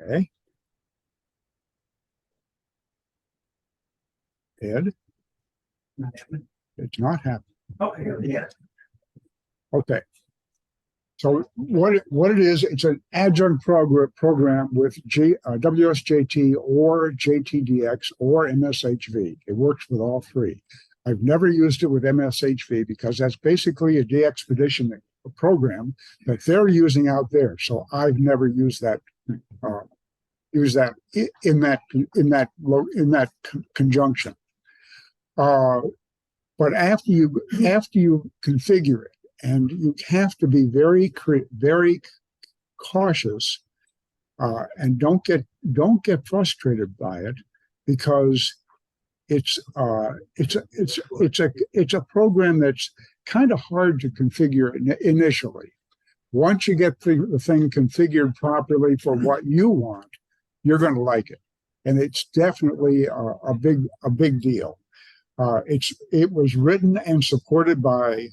Okay. Ed, Not happening. it's not happening. Oh, here, yeah. Okay. So what it is, it's an adjunct program with WSJT or JTDX or MSHV. It works with all three. I've never used it with MSHV because that's basically a DXpedition program that they're using out there. So I've never used that in that conjunction. But after you configure it, and you have to be very cautious, and don't get frustrated by it, because it's a program that's kind of hard to configure initially. Once you get the thing configured properly for what you want, you're going to like it, and it's definitely a big deal. It was written and supported by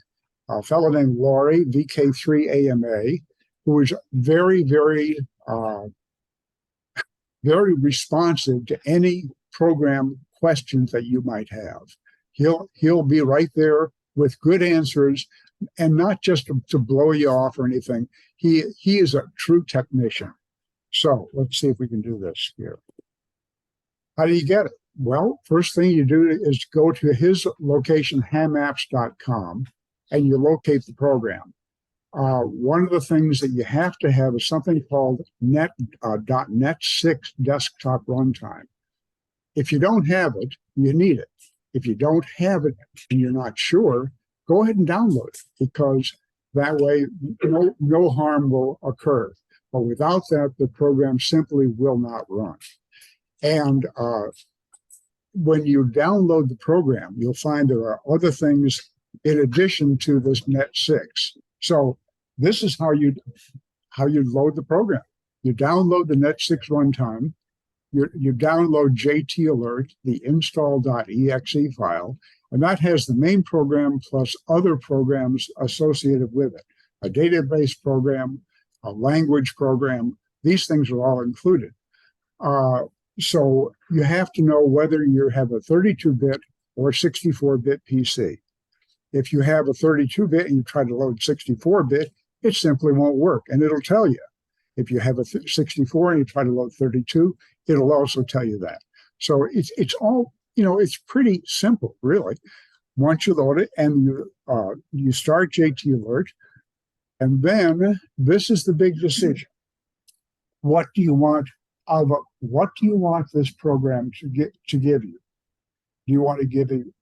a fellow named Laurie, VK3AMA, who is very responsive to any program questions that you might have. He'll be right there with good answers, and not just to blow you off or anything. He is a true technician. So let's see if we can do this here. How do you get it? Well, first thing you do is go to his location, hamapps.com, and you locate the program. One of the things that you have to have is something called .NET 6 desktop runtime. If you don't have it, you need it. If you don't have it and you're not sure, go ahead and download it, because that way no harm will occur. But without that, the program simply will not run. And when you download the program, you'll find there are other things in addition to this .NET 6. So this is how you load the program. You download the .NET 6 runtime. You download JTAlert, the install.exe file, and that has the main program plus other programs associated with it. A database program, a language program. These things are all included. So you have to know whether you have a 32-bit or 64-bit PC. If you have a 32-bit and you try to load 64-bit, it simply won't work, and it'll tell you. If you have a 64 and you try to load 32, it'll also tell you that. So it's all, it's pretty simple, really. Once you load it and you start JTAlert, and then this is the big decision. What do you want this program to give you? Do you want to give you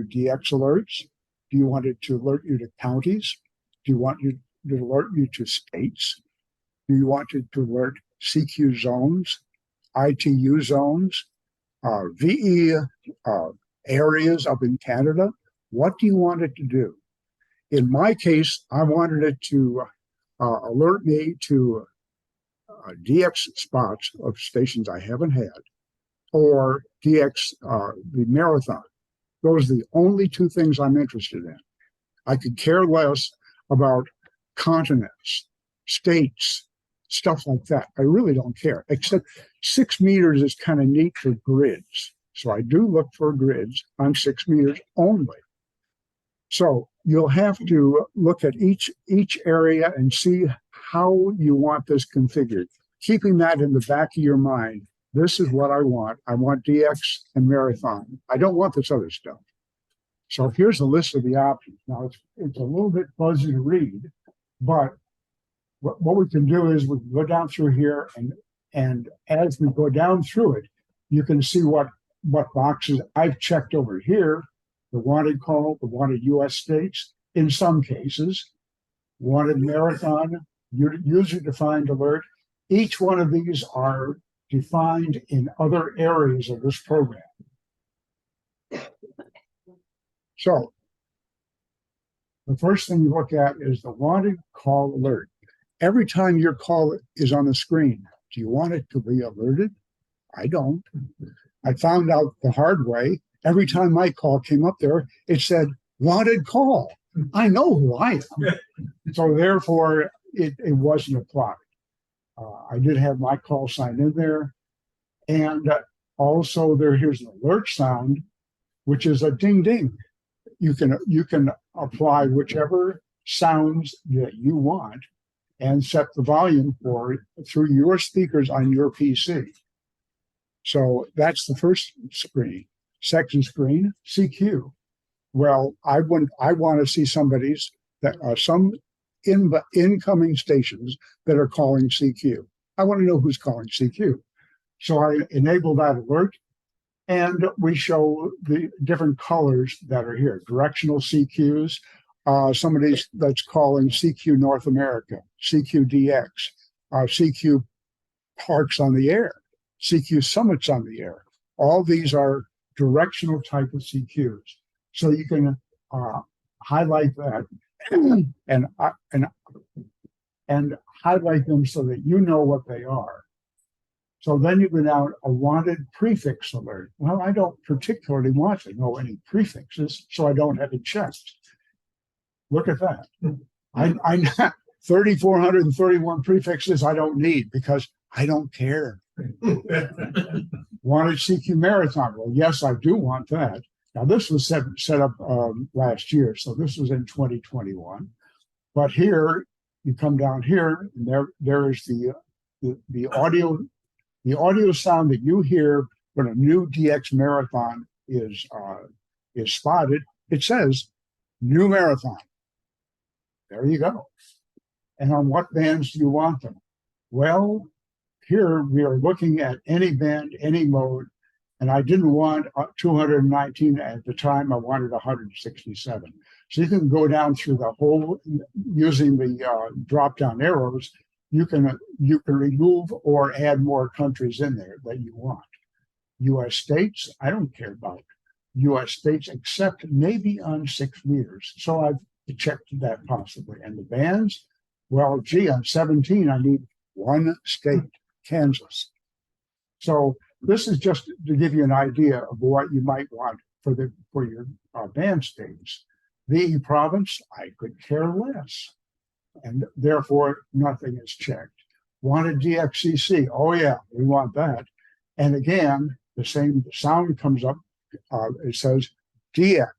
DX alerts? Do you want it to alert you to counties? Do you want it to alert you to states? Do you want it to alert CQ zones, ITU zones, VE areas up in Canada? What do you want it to do? In my case, I wanted it to alert me to DX spots of stations I haven't had, or DX, the marathon. Those are the only two things I'm interested in. I could care less about continents, states, stuff like that. I really don't care, except 6 meters is kind of neat for grids. So I do look for grids on 6 meters only. So you'll have to look at each area and see how you want this configured. Keeping that in the back of your mind, this is what I want. I want DX and marathon. I don't want this other stuff. So here's a list of the options. Now it's a little bit fuzzy to read, but what we can do is we can go down through here, and as we go down through it, you can see what boxes I've checked over here. The wanted call, the wanted U.S. states, in some cases, wanted marathon, user-defined alert. Each one of these are defined in other areas of this program. So the first thing you look at is the wanted call alert. Every time your call is on the screen, do you want it to be alerted? I don't. I found out the hard way. Every time my call came up there, it said, wanted call. I know who I am. So therefore, it wasn't applied. I did have my call sign in there. And also here's an alert sound, which is a ding ding. You can apply whichever sounds that you want and set the volume for it through your speakers on your PC. So that's the first screen. Second screen, CQ. Well, I want to see some incoming stations that are calling CQ. I want to know who's calling CQ. So I enable that alert, and we show the different colors that are here. Directional CQs, somebody that's calling CQ North America, CQ DX, CQ Parks on the Air, CQ Summits on the Air. All these are directional type of CQs. So you can highlight that and highlight them so that you know what they are. So then you go down a wanted prefix alert. Well, I don't particularly want to know any prefixes, so I don't have it checked. Look at that. I 3,431 prefixes I don't need because I don't care. Wanted CQ Marathon. Well, yes, I do want that. Now, this was set up last year, so this was in 2021. But here, you come down here, and there is the audio sound that you hear when a new DX marathon is spotted. It says new marathon. There you go. And on what bands do you want them? Well, here we are looking at any band, any mode, and I didn't want 219 at the time. I wanted 167. So you can go down through the whole using the drop-down arrows. You can remove or add more countries in there that you want. U.S. states, I don't care about U.S. states except maybe on 6 meters. So I've checked that possibly. And the bands, well, gee, on 17, I need one state, Kansas. So this is just to give you an idea of what you might want for your band states. VE province, I could care less. And therefore, nothing is checked. Wanted DXCC, oh yeah, we want that. And again, the same sound comes up. It says DX.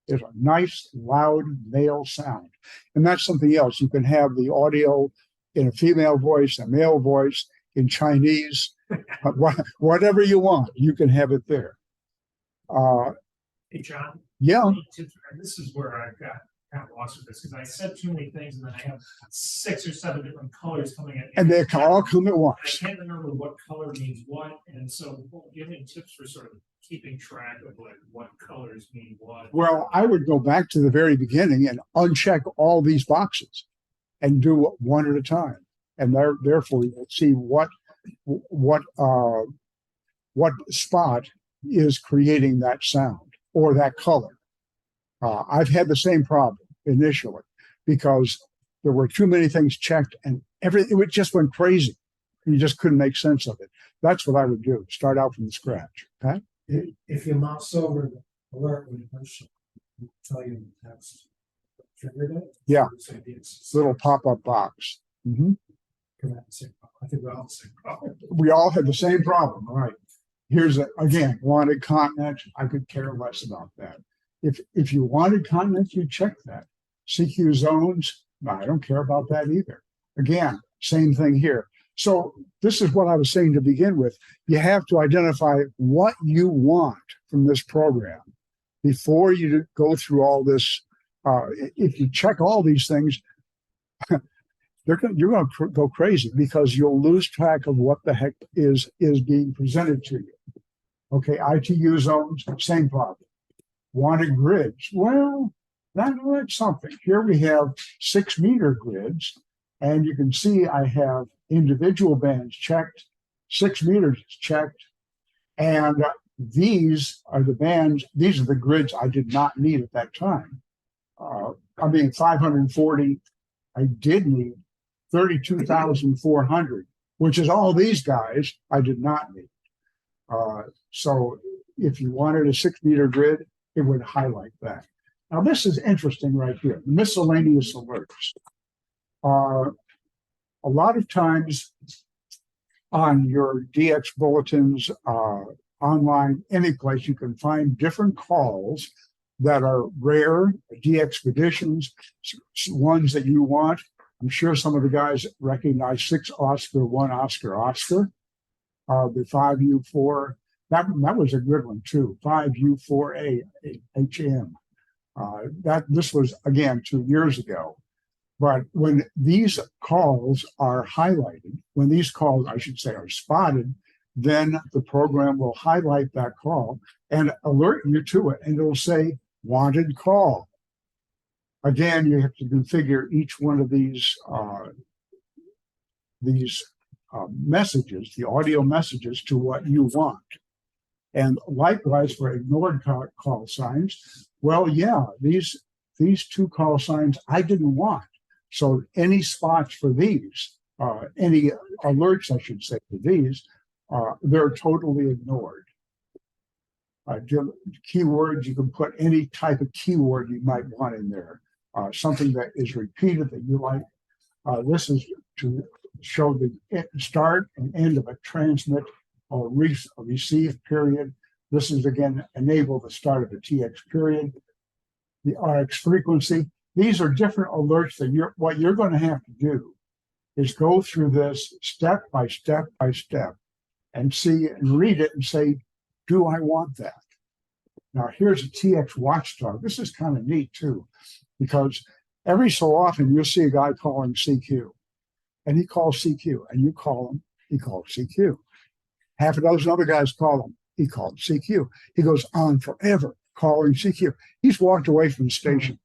It's a nice, loud male sound. And that's something else. You can have the audio in a female voice, a male voice, in Chinese, whatever you want, you can have it there. Hey, John. Yeah. And this is where I got kind of lost with this because I said too many things and then I have 6 or 7 different colors coming in. And they can all come at once. I can't remember what color means what. And so give me tips for sort of keeping track of like what colors mean what. Well, I would go back to the very beginning and uncheck all these boxes and do one at a time. And therefore you'll see what spot is creating that sound or that color. I've had the same problem initially because there were too many things checked and it just went crazy. You just couldn't make sense of it. That's what I would do. Start out from scratch. Okay. If you mouse over the alert when you punch it, it'll tell you the text triggered it. Yeah. So it's Little pop-up box. Mm-hmm. I think we all have the same problem. We all had the same problem, right? Here's again, wanted continent. I could care less about that. If you wanted continents, you check that. CQ zones, no, I don't care about that either. Again, same thing here. So this is what I was saying to begin with. You have to identify what you want from this program before you go through all this. If you check all these things, you're going to go crazy because you'll lose track of what the heck is being presented to you. Okay, ITU zones, same problem. Wanted grids. Well, that's something. Here we have 6 meter grids, and you can see I have individual bands checked, 6 meters checked, and these are the bands, these are the grids I did not need at that time. 540, I did need 32,400, which is all these guys I did not need. So if you wanted a 6 meter grid, it would highlight that. Now this is interesting right here, miscellaneous alerts. a lot of times on your DX bulletins, online, any place, you can find different calls that are rare, DXpeditions, ones that you want. I'm sure some of the guys recognize 6 Oscar, 1 Oscar, Oscar. The 5U4, that was a good one too. 5U4A HM. This was again 2 years ago. But when these calls are highlighted, when these calls, I should say, are spotted, then the program will highlight that call and alert you to it, and it'll say wanted call. Again, you have to configure each one of these messages, the audio messages, to what you want. And likewise for ignored call signs, well, yeah, these 2 call signs I didn't want. So any spots for these, any alerts, I should say, for these, they're totally ignored. Keywords, you can put any type of keyword you might want in there. Something that is repeated that you like. This is to show the start and end of a transmit or receive period. This is again enable the start of a TX period. The RX frequency. These are different alerts that what you're going to have to do is go through this step by step by step and see and read it and say, do I want that? Now here's a TX watchdog. This is kind of neat too, because every so often you'll see a guy calling CQ, and he calls CQ, and you call him, he calls CQ. Half a dozen other guys call him, he called CQ. He goes on forever calling CQ. He's walked away from the station.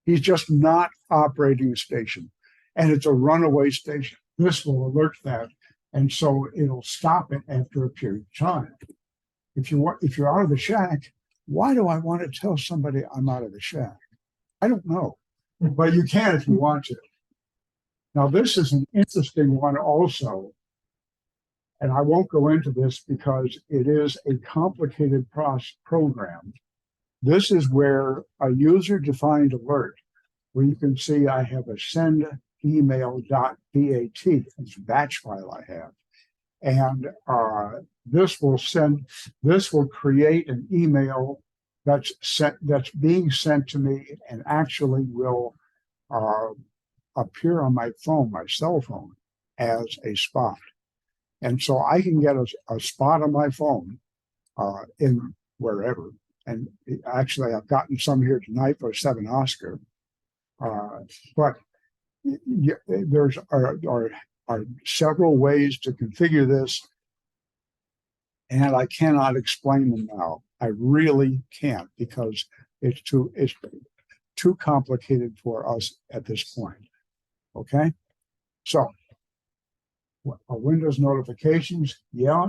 He's just not operating the station, and it's a runaway station. This will alert that, and so it'll stop it after a period of time. If you're out of the shack, why do I want to tell somebody I'm out of the shack? I don't know, but you can if you want to. Now, this is an interesting one also, and I won't go into this because it is a complicated program. This is where a user-defined alert, where you can see I have a send email.bat, it's a batch file I have. And this will create an email that's being sent to me and actually will appear on my phone, my cell phone, as a spot. And so I can get a spot on my phone in wherever. And actually, I've gotten some here tonight for 7 Oscar. But there's are several ways to configure this, and I cannot explain them now. I really can't, because it's too complicated for us at this point. Okay, so Windows notifications, yeah,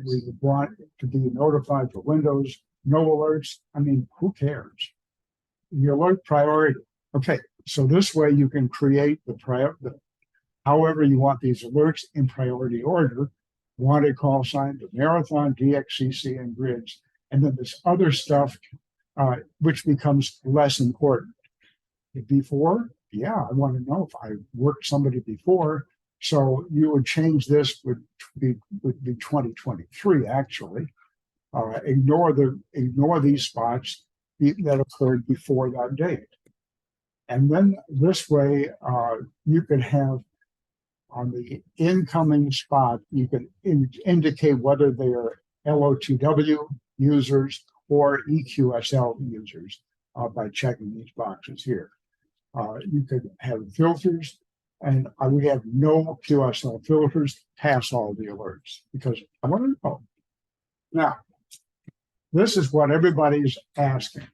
we would want to be notified for Windows. No alerts. I mean, who cares? The alert priority. Okay, so this way you can create however you want these alerts in priority order. Wanted call sign, the marathon, DXCC, and grids, and then this other stuff, which becomes less important. Before, yeah, I want to know if I worked somebody before. So you would change this would be 2023 actually. Ignore these spots that occurred before that date. And then this way, you could have on the incoming spot, you can indicate whether they are LOTW users or EQSL users by checking these boxes here. You could have filters, and we have no QSL filters past all the alerts because I want to know. Now, this is what everybody's asking.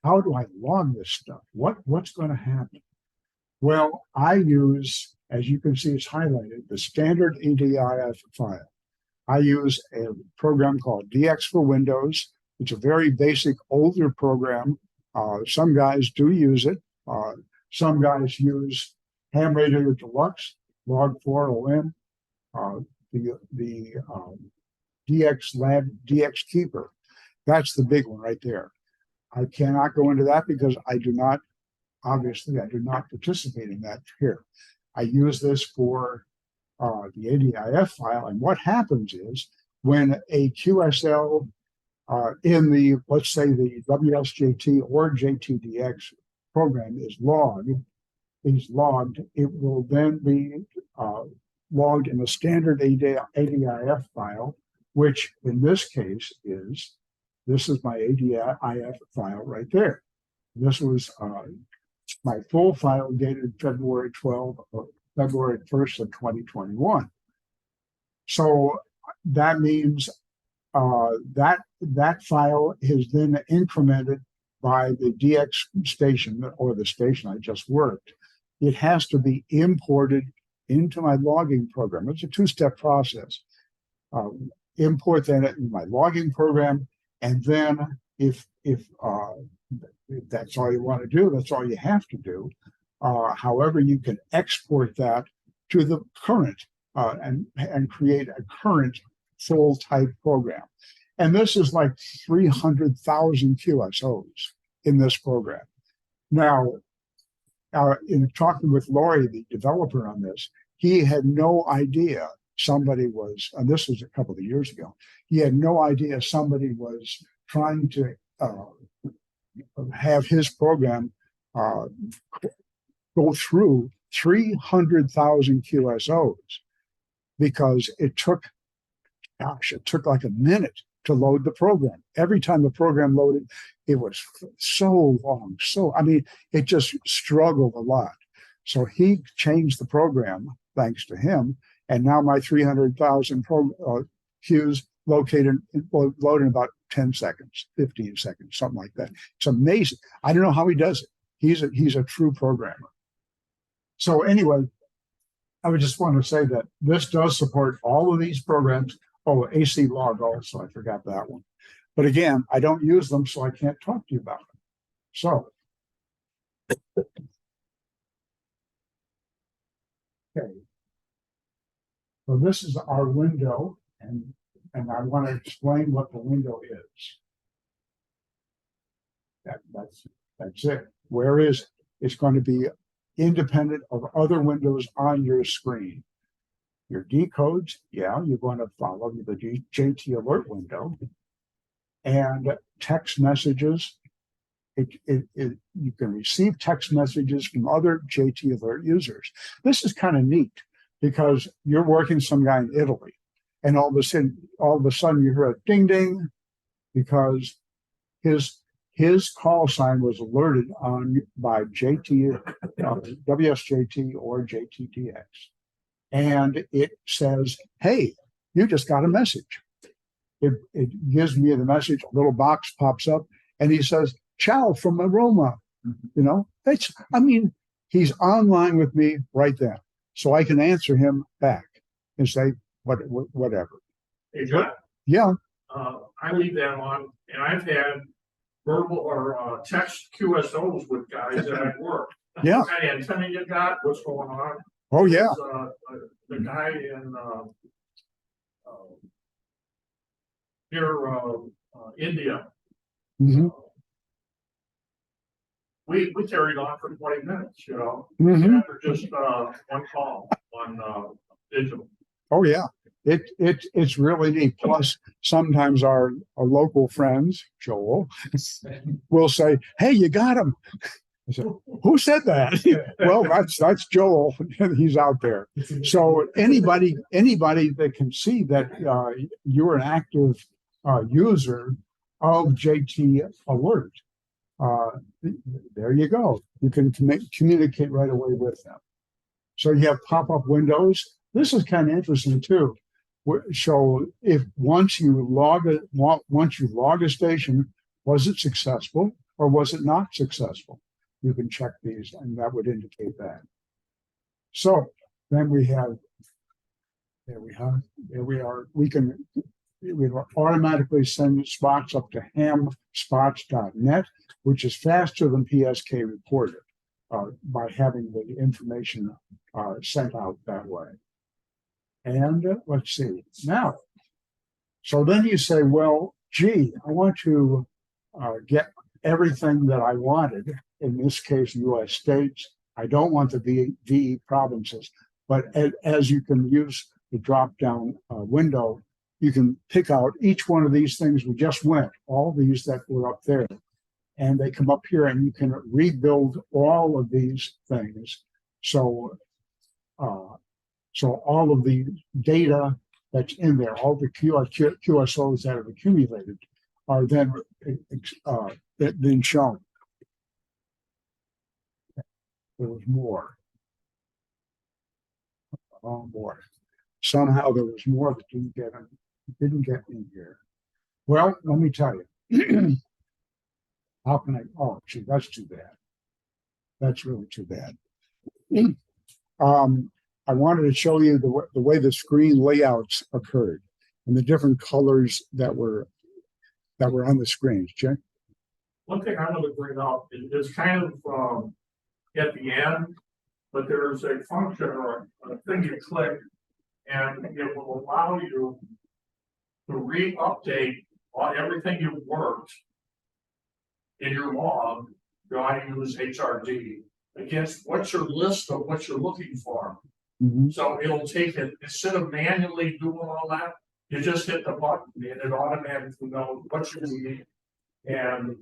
How do I log this stuff? What's going to happen? Well, I use, as you can see, it's highlighted, the standard EDIF file. I use a program called DX for Windows. It's a very basic, older program. Some guys do use it. Some guys use Ham Radio Deluxe, Log4OM, the DX Lab, DX Keeper. That's the big one right there. I cannot go into that because I do not participate in that here. I use this for the ADIF file. And what happens is when a QSL in the, let's say the WSJT or JTDX program is logged, it will then be logged in a standard ADIF file, which in this case this is my ADIF file right there. This was my full file dated February 1st of 2021. So that means that file is then incremented by the DX station or the station I just worked. It has to be imported into my logging program. It's a two-step process. Import that in my logging program, and then if that's all you want to do, that's all you have to do. However, you can export that to the current and create a current full type program. And this is like 300,000 QSOs in this program. Now, in talking with Laurie, the developer on this, he had no idea somebody was, and this was a couple of years ago, he had no idea somebody was trying to have his program go through 300,000 QSOs because it took like a minute to load the program. Every time the program loaded, it was so long. It just struggled a lot. So he changed the program, thanks to him, and now my 300,000 queues load in about 10 seconds, 15 seconds, something like that. It's amazing. I don't know how he does it. He's a true programmer. So anyway, I would just want to say that this does support all of these programs. Oh, AC log also, I forgot that one. But again, I don't use them, so I can't talk to you about them. So, okay. So this is our window, and I want to explain what the window is. That's it. Where is it? It's going to be independent of other windows on your screen. Your decodes, yeah, you're going to follow the JTAlert window. And text messages, you can receive text messages from other JTAlert users. This is kind of neat because you're working some guy in Italy, and all of a sudden you hear a ding ding because his call sign was alerted by WSJT or JTDX. And it says, hey, you just got a message. It gives me the message, a little box pops up, and he says, ciao from Roma. You know, he's online with me right then. So I can answer him back and say, whatever. Hey, John. Yeah. I leave that on, and I've had verbal or text QSOs with guys that I've worked. Yeah. What kind of antenna you got? What's going on? Oh, yeah. The guy in near India. Mm-hmm. We carried on for 20 minutes, you know, Mm-hmm. after just one call on digital. Oh, yeah. It's really neat. Plus, sometimes our local friends, Joel, will say, hey, you got him. I said, who said that? Well, that's Joel. He's out there. So anybody that can see that you're an active user of JTAlert, there you go. You can communicate right away with them. So you have pop-up windows. This is kind of interesting too. So if once you log a station, was it successful or was it not successful? You can check these, and that would indicate that. So then we have, there we are. We automatically send spots up to hamspots.net, which is faster than PSK reported by having the information sent out that way. And let's see now. So then you say, well, gee, I want to get everything that I wanted. In this case, U.S. states. I don't want the VE provinces, but as you can use the drop down window, you can pick out each one of these things we just went, all these that were up there, and they come up here and you can rebuild all of these things. So, so all of the data that's in there, all the QSOs that have accumulated are then shown. There was more. Oh boy. Somehow there was more that didn't get in here. Well, let me tell you. How can I? Oh, gee, that's too bad. That's really too bad. I wanted to show you the way the screen layouts occurred and the different colors that were on the screens. Jay? One thing I want to bring up is kind of at the end, but there's a function or a thing you click, and it will allow you to re-update on everything you've worked in your log. I use HRD against what's your list of what you're looking for. Mm-hmm. So it'll take it, instead of manually doing all that, you just hit the button and it automatically knows what you need. And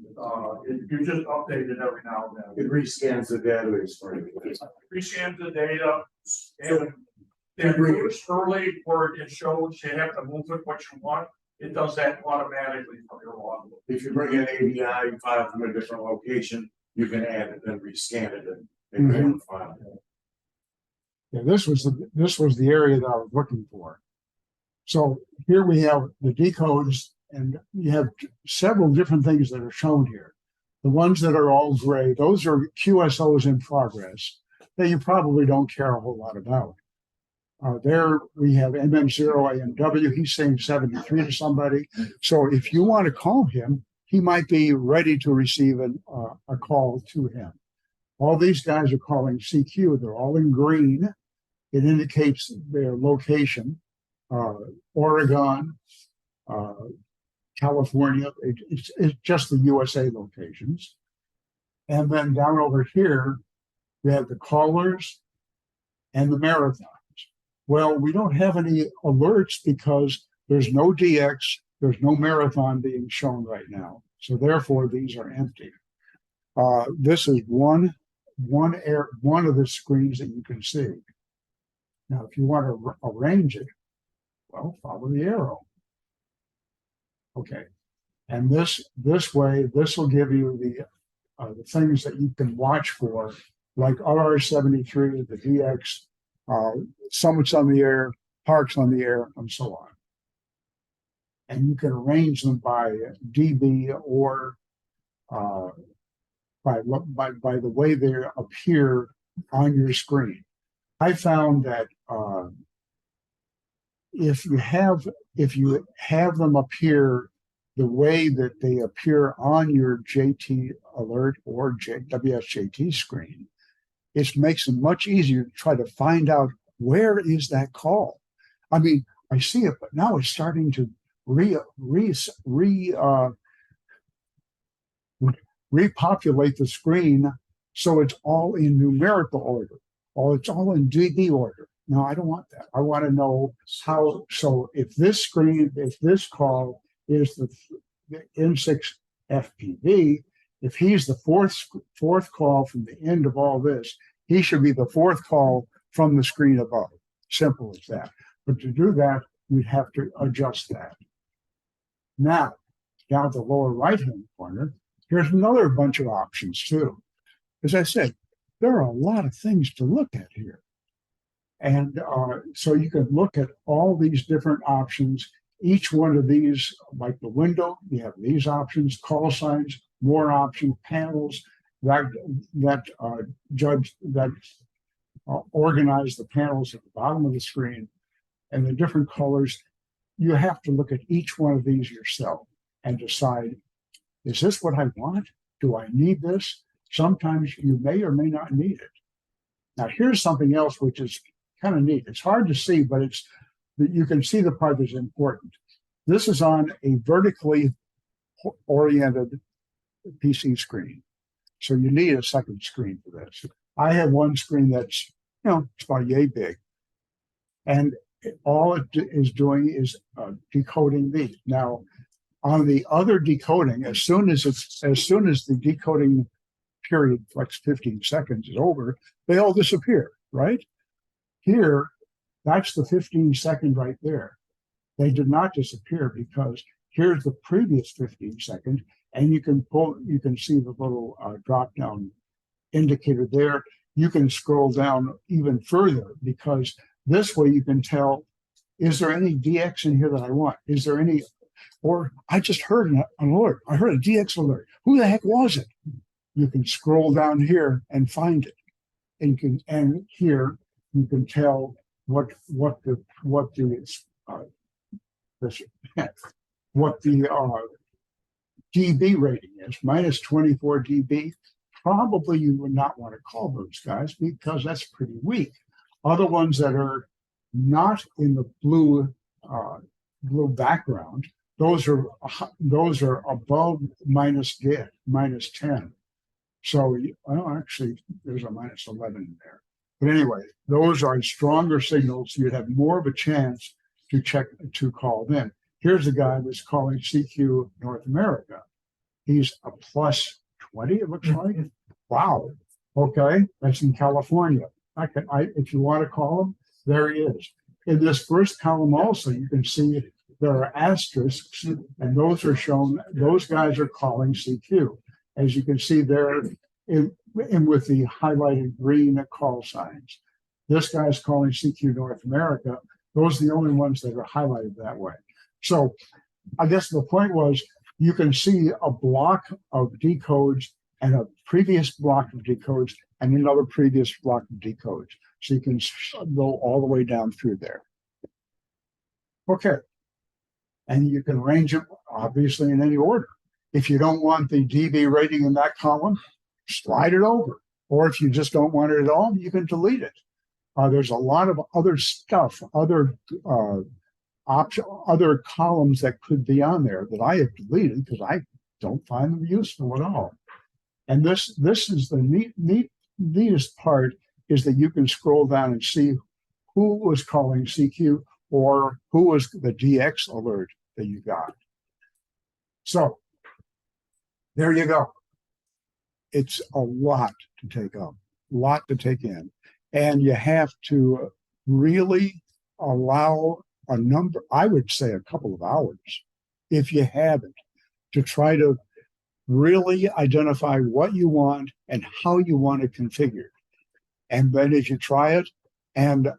you just update it every now and then. It rescans the database for you. Rescan the data and early where it shows you have to move it what you want. It does that automatically from your log. If you bring an ABI file from a different location, you can add it and rescan it and make a file. Yeah, this was the area that I was looking for. So here we have the decodes, and you have several different things that are shown here. The ones that are all gray, those are QSOs in progress that you probably don't care a whole lot about. There we have MM0AMW, he's saying 73 to somebody. So if you want to call him, he might be ready to receive a call to him. All these guys are calling CQ, they're all in green. It indicates their location, Oregon, California, it's just the USA locations. And then down over here, we have the callers and the marathons. Well, we don't have any alerts because there's no DX, there's no marathon being shown right now. So therefore, these are empty. This is one of the screens that you can see. Now, if you want to arrange it, well, follow the arrow. Okay, and this way, this will give you the things that you can watch for, like RR73, the DX, summits on the air, parks on the air, and so on. And you can arrange them by DB or by the way they appear on your screen. I found that if you have them appear the way that they appear on your JTAlert or WSJT screen, it makes it much easier to try to find out where is that call. I mean, I see it, but now it's starting to repopulate the screen, so it's all in numerical order, or it's all in DB order. No, I don't want that. I want to know how. So if this call is the N6 FPV, if he's the fourth call from the end of all this, he should be the fourth call from the screen above. Simple as that. But to do that, we'd have to adjust that. Now, down at the lower right-hand corner, here's another bunch of options too. As I said, there are a lot of things to look at here. And so you can look at all these different options. Each one of these, like the window, you have these options, call signs, more options, panels that organize the panels at the bottom of the screen, and the different colors. You have to look at each one of these yourself and decide, is this what I want? Do I need this? Sometimes you may or may not need it. Now, here's something else which is kind of neat. It's hard to see, but you can see the part that's important. This is on a vertically oriented PC screen. So you need a second screen for this. I have one screen that's, it's about yay big. And all it is doing is decoding these. Now, on the other decoding, as soon as the decoding period, like 15 seconds, is over, they all disappear, right? Here, that's the 15-second right there. They did not disappear because here's the previous 15 seconds, and you can see the little drop down indicator there. You can scroll down even further because this way you can tell, is there any DX in here that I want? Is there any, or I just heard an alert. I heard a DX alert. Who the heck was it? You can scroll down here and find it. And here you can tell what the dB rating is, minus 24 dB. Probably you would not want to call those guys because that's pretty weak. Other ones that are not in the blue background, those are above minus 10. So, well, actually, there's a minus 11 in there. But anyway, those are stronger signals. You'd have more of a chance to call them. Here's a guy that's calling CQ North America. He's a plus 20, it looks like. Wow. Okay, that's in California. If you want to call him, there he is. In this first column also, you can see there are asterisks, and those are shown, those guys are calling CQ. As you can see there, in with the highlighted green call signs. This guy's calling CQ North America. Those are the only ones that are highlighted that way. So I guess the point was you can see a block of decodes and a previous block of decodes and another previous block of decodes. So you can go all the way down through there. Okay. And you can arrange them obviously in any order. If you don't want the dB rating in that column, slide it over. Or if you just don't want it at all, you can delete it. There's a lot of other stuff, other columns that could be on there that I have deleted because I don't find them useful at all. And this is the neatest part, is that you can scroll down and see who was calling CQ or who was the DX alert that you got. So there you go. It's a lot to take up, a lot to take in. And you have to really allow a number, I would say a couple of hours, if you have it, to try to really identify what you want and how you want it configured. And then as you try it, and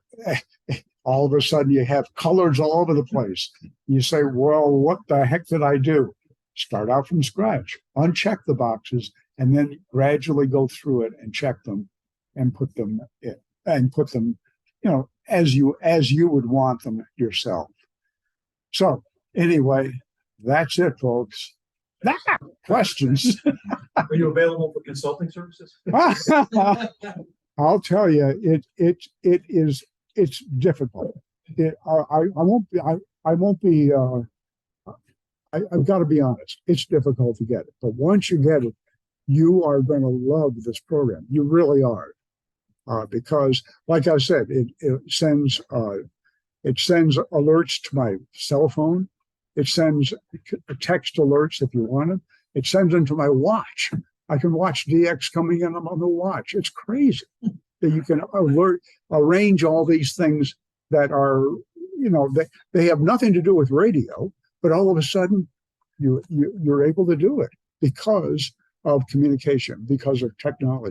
all of a sudden you have colors all over the place. You say, well, what the heck did I do? Start out from scratch, uncheck the boxes, and then gradually go through it and check them and put them in, and put them, as you would want them yourself. So anyway, that's it, folks. Questions? Are you available for consulting services? I'll tell you, it's difficult. I've got to be honest. It's difficult to get it, but once you get it, you are going to love this program. You really are, because, like I said, it sends alerts to my cell phone. It sends text alerts if you want them. It sends them to my watch. I can watch DX coming in on the watch. It's crazy that you can arrange all these things that are, they have nothing to do with radio, but all of a sudden you're able to do it because of communication, because of technology.